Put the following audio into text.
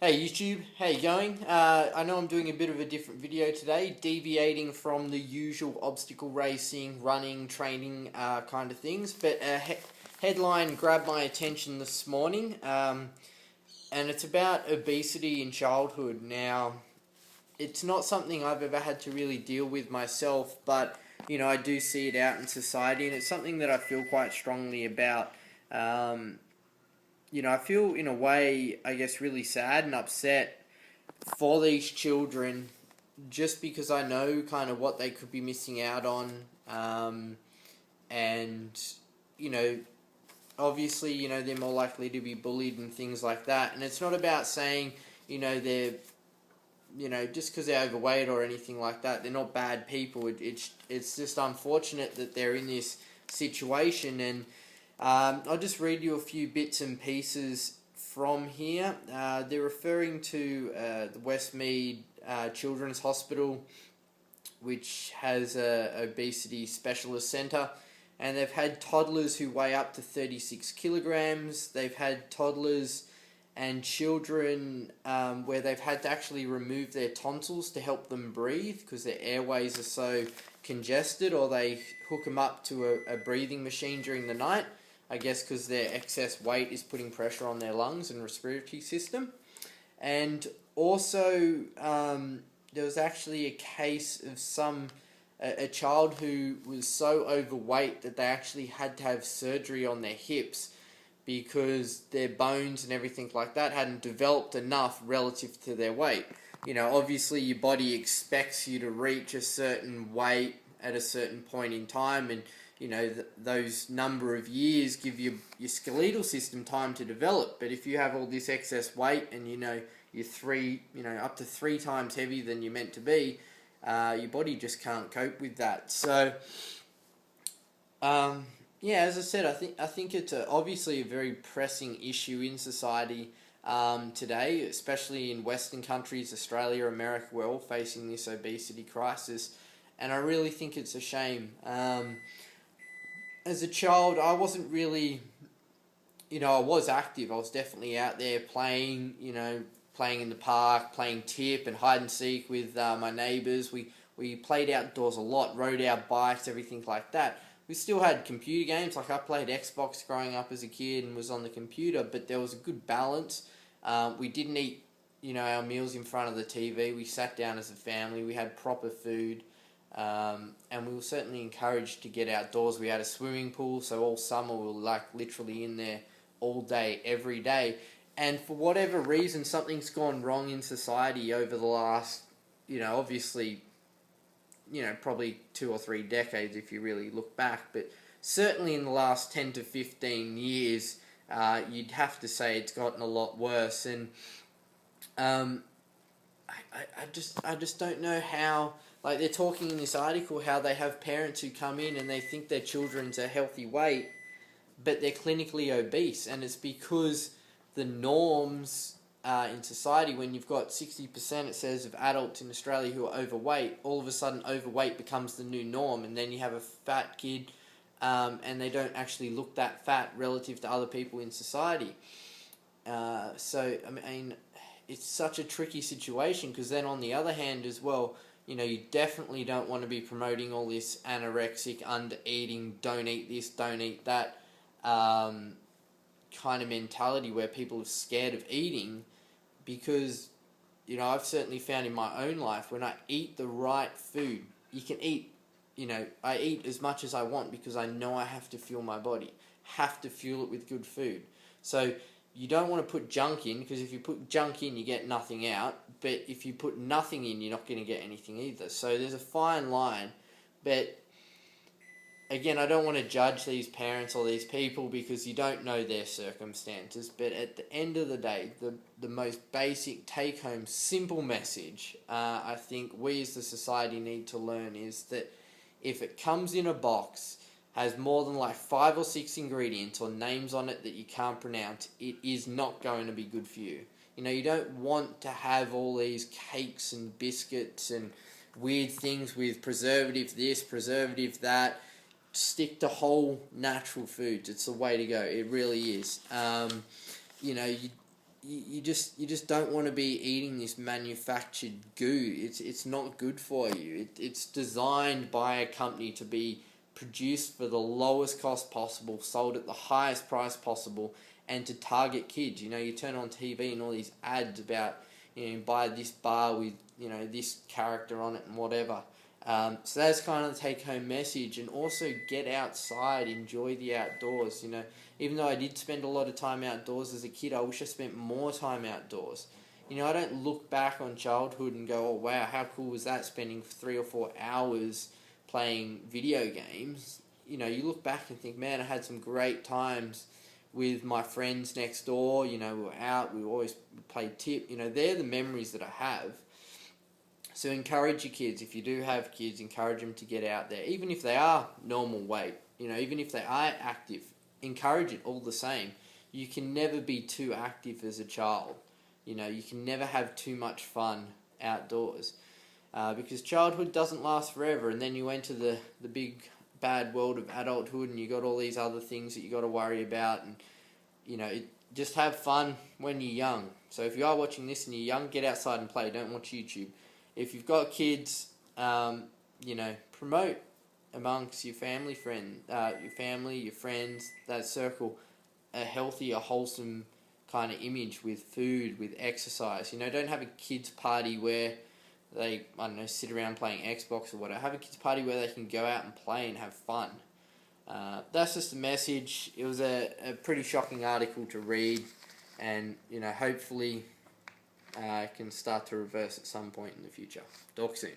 Hey YouTube, how you going? I know I'm doing a bit of a different video today, deviating from the usual obstacle racing, running, training kind of things, but a headline grabbed my attention this morning, and it's about obesity in childhood. Now, it's not something I've ever had to really deal with myself, but I do see it out in society, and it's something that I feel quite strongly about. Um, I feel in a way, I guess, really sad and upset for these children just because I know kind of what they could be missing out on. And, you know, obviously, they're more likely to be bullied and things like that. And it's not about saying, they're, just because they're overweight or anything like that, they're not bad people. It's just unfortunate that they're in this situation. And I'll just read you a few bits and pieces from here. They're referring to the Westmead Children's Hospital, which has a obesity specialist centre, and they've had toddlers who weigh up to 36 kilograms. They've had toddlers and children where they've had to actually remove their tonsils to help them breathe because their airways are so congested, or they hook them up to a breathing machine during the night. I guess because their excess weight is putting pressure on their lungs and respiratory system. And also, there was actually a case of a child who was so overweight that they actually had to have surgery on their hips because their bones and everything like that hadn't developed enough relative to their weight. Obviously your body expects you to reach a certain weight at a certain point in time, and those number of years give your skeletal system time to develop. But if you have all this excess weight and you're up to 3 times heavier than you're meant to be, your body just can't cope with that. So, yeah, as I said, I think it's obviously a very pressing issue in society today, especially in Western countries, Australia, America. We're all facing this obesity crisis, and I really think it's a shame. As a child, I wasn't really, I was active. I was definitely out there playing, playing in the park, playing tip and hide and seek with my neighbours. We played outdoors a lot, rode our bikes, everything like that. We still had computer games. Like I played Xbox growing up as a kid and was on the computer, but there was a good balance. We didn't eat, our meals in front of the TV. We sat down as a family. We had proper food. And we were certainly encouraged to get outdoors. We had a swimming pool, so all summer we were literally in there all day, every day. And for whatever reason, something's gone wrong in society over the last, obviously, probably 2 or 3 decades if you really look back. But certainly in the last 10 to 15 years, you'd have to say it's gotten a lot worse. And I just don't know how. Like they're talking in this article how they have parents who come in and they think their children's a healthy weight, but they're clinically obese, and it's because the norms in society, when you've got 60%, it says, of adults in Australia who are overweight, all of a sudden overweight becomes the new norm, and then you have a fat kid and they don't actually look that fat relative to other people in society. So, I mean, it's such a tricky situation because then on the other hand as well, you definitely don't want to be promoting all this anorexic, under-eating, don't eat this, don't eat that kind of mentality where people are scared of eating because, I've certainly found in my own life when I eat the right food, you can eat, I eat as much as I want because I know I have to fuel my body, have to fuel it with good food. So you don't want to put junk in, because if you put junk in, you get nothing out. But if you put nothing in, you're not going to get anything either. So there's a fine line. But again, I don't want to judge these parents or these people because you don't know their circumstances. But at the end of the day, the most basic take-home, simple message I think we as the society need to learn is that if it comes in a box, has more than 5 or 6 ingredients or names on it that you can't pronounce, it is not going to be good for you. You don't want to have all these cakes and biscuits and weird things with preservative this, preservative that. Stick to whole natural foods. It's the way to go. It really is. You you just don't want to be eating this manufactured goo. It's not good for you. It's designed by a company to be produced for the lowest cost possible, sold at the highest price possible, and to target kids. You know, you turn on TV and all these ads about, you know, buy this bar with, you know, this character on it and whatever. So that's kind of the take-home message. And also get outside, enjoy the outdoors. You know, even though I did spend a lot of time outdoors as a kid, I wish I spent more time outdoors. You know, I don't look back on childhood and go, oh wow, how cool was that, spending 3 or 4 hours playing video games. You know, you look back and think, man, I had some great times with my friends next door. You know, we were out, we always played tip. You know, they're the memories that I have. So encourage your kids, if you do have kids, encourage them to get out there. Even if they are normal weight, you know, even if they are active, encourage it all the same. You can never be too active as a child. You know, you can never have too much fun outdoors. Because childhood doesn't last forever, and then you enter the big bad world of adulthood, and you got all these other things that you got to worry about. And you know, just have fun when you're young. So if you are watching this and you're young, get outside and play. Don't watch YouTube. If you've got kids, you know, promote amongst your family, your friends, that circle, a healthy, a wholesome kind of image with food, with exercise. You know, don't have a kids party where they, I don't know, sit around playing Xbox or whatever. Have a kids party where they can go out and play and have fun. That's just the message. It was a pretty shocking article to read, and you know, hopefully can start to reverse at some point in the future. Talk soon.